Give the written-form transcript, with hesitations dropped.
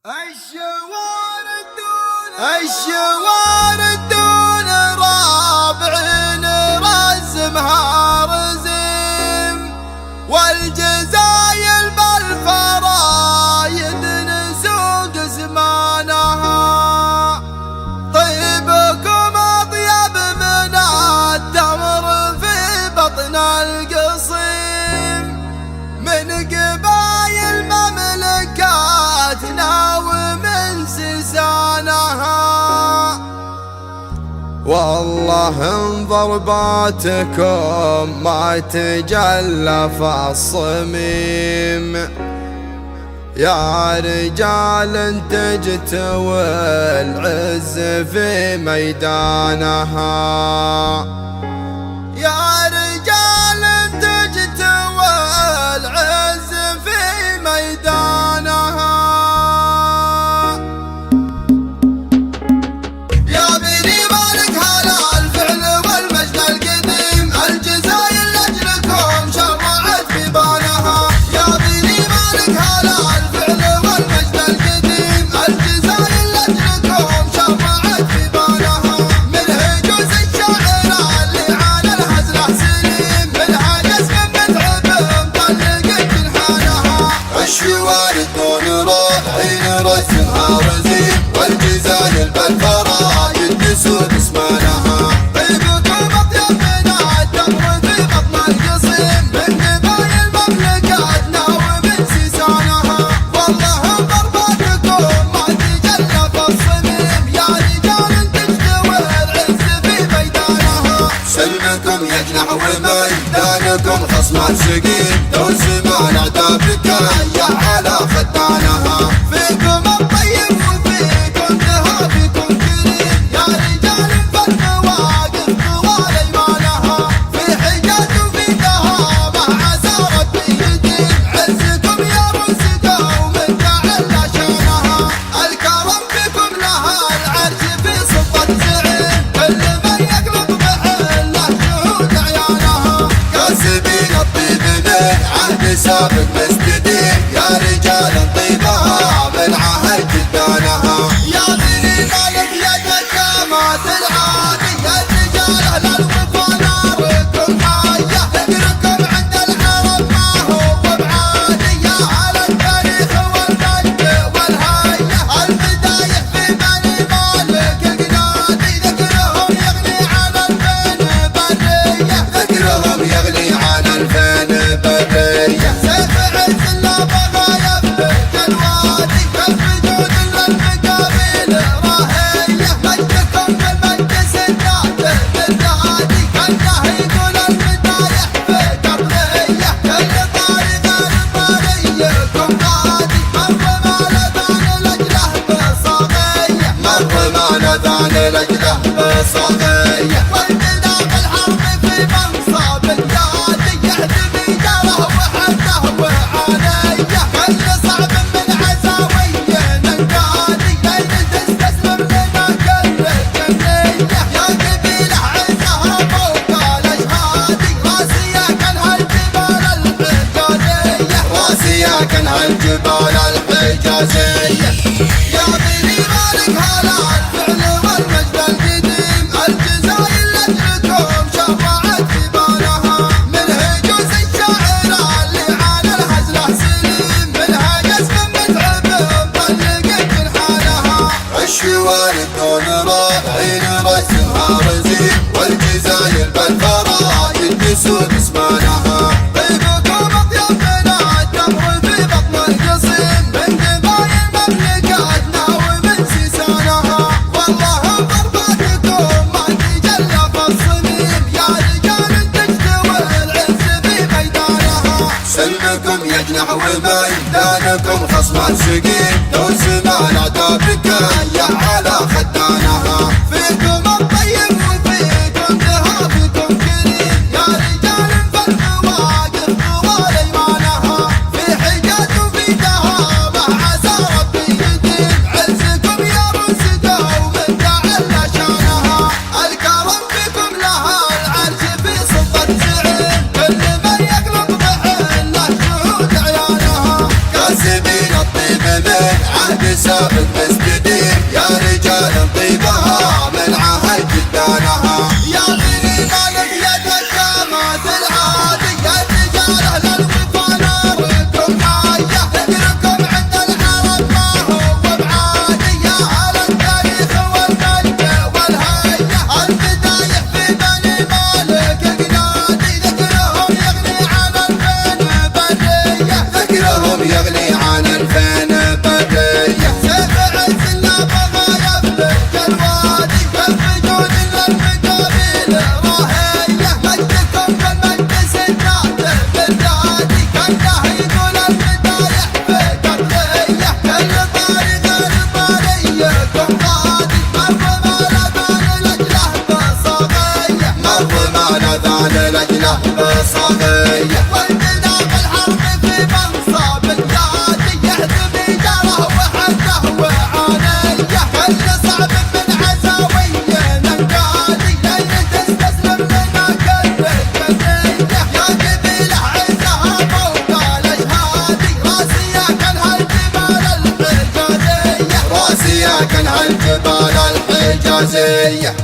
الشوار الدون رابعين رزمها رزم، والجزايل بالفرايد نسوق زمانها. طيبكم أطيب من التمر في بطن القصيم، من قبايل مملكاتنا ومن سيسانها. والله ان ضرباتكم ما تجلف الصميم، يا رجال تجتوي العز في ميدانها. يا رجال تجتوي العز في ميدانها. رسمها رزيم، والجزايل بالفرايد نسوق اسمانها. طيبكم أطيب من التمر في بطن القصيم، من قبايل مملكاتنا ومن سيسانها. والله ان ضرباتكم ما تجلف الصميم، يا رجال تجتوي العز في ميدانها. سلمكم يجنح وميدانكم خصمان سقيم، لو زمان عتابك يا على خدانها. فيكم الطيب وفيكم ذهابكم كريم، يا رجال فالمواقف طوال ايمانها. في حجاج وفي ذهابه عسى ربي يديم، عزكم يا رزقه ومن تعلى شانها. الكرم بكم لها العرش في صفة زعيم، كل من يقلب بحله شهود عيانها. كاسبين الطيب من عهد سابق مستديم، يا رجال طيبها من عهد جدانها. يا بني مالك يدك ما تلعاني، يا رجال اهل الوفا ناركم حيه. ذكركم عند العرب ما هو بعادي، يا اهل التاريخ والمجد والهيه. البدايه في بني مالك القنادي، ذكرهم يغني عن الفين بريه. ذكرهم يغني عن الفين بريه. سيف عز لا بغى يفلت الوادي، الجود للمقابل راهيه. مجدكم بالمجد سداد بالهادي، كانه يقول المدايح في قطريه. كل طاري غير طاريكم غادي، مر ما لذان لجله بصاغيه. مر ما لذان لجله بصاغيه. والبدا بالحرب في منصب اليادي، يهدم جاره وحده وعانيه. كل صعب من عزاويه ننقادي، لين تستسلم لنا كل جنيه. يا قبيله عزها فوق الاشهادي، راسيه كانها الجبال الحجازيه. راسيه كانها الجبال الحجازيه. يا بني مالك هلا الفعل والمجد القديم، الجزايل لجلكم شرعت في بالها. من هجوز الشاعر اللي عانى الهزله سليم، منها جسم متعب مطلق جنحانها. الشوار الدون رابعين رسمها رزيم، والجزايل بالفرايد نسوق اسمانها. طيبكم أطيب من التمر في بطن القصيم، من قبايل مملكاتنا ومن سيسانها. والله ان ضرباتكم ما تجلف الصميم، يا رجال تجتوي العز في ميدانها. سلمكم يجنح وميدانكم خصمان سقيم، لو زمان عتابك يا على خدانها. فيكم الطيب وفيكم ذهابكم كريم، يا رجال فالمواقف طوال ايمانها. في حجاج وفي ذهابه عسى ربي يديم، عزكم يا رزقه ومن تعلى شانها. الكرم بكم لها العرش في صفة زعيم، كل من يقلب بحله شهود عيانها. كاسبين الطيب من عهد سابق مستديم يا رجال طيبها من عهد جدانها يا غيري مالك يدك ما تلعادي يا رجال اهل الوفا ناركم حايه ذكركم عند العرب ما هو بعادي يا اهل التاريخ والمجد والهيه البدايه في بني مالك قنادي ذكرهم يغني عن الفين بريه ذكرهم يغني عن الفين بريه سيف عز النبغى يفلك الوادي يفجون للمقابل راهيه مجدكم كالمجد سناته بالنادي كانه يقول البدايه في قبليه كل طريق الباريكم غادي مر ما لذان لجله بصغيه والبدا بالحرب في منصب القادي يهدم جاره وحده وعانيه كل صعب من عزاوي القادي لين تستسلم لنا كل الجنيه يا قبيله عزها فوق الاشهادي راسياك الهالجبال الحجازيه راسياك الهالجبال الحجازيه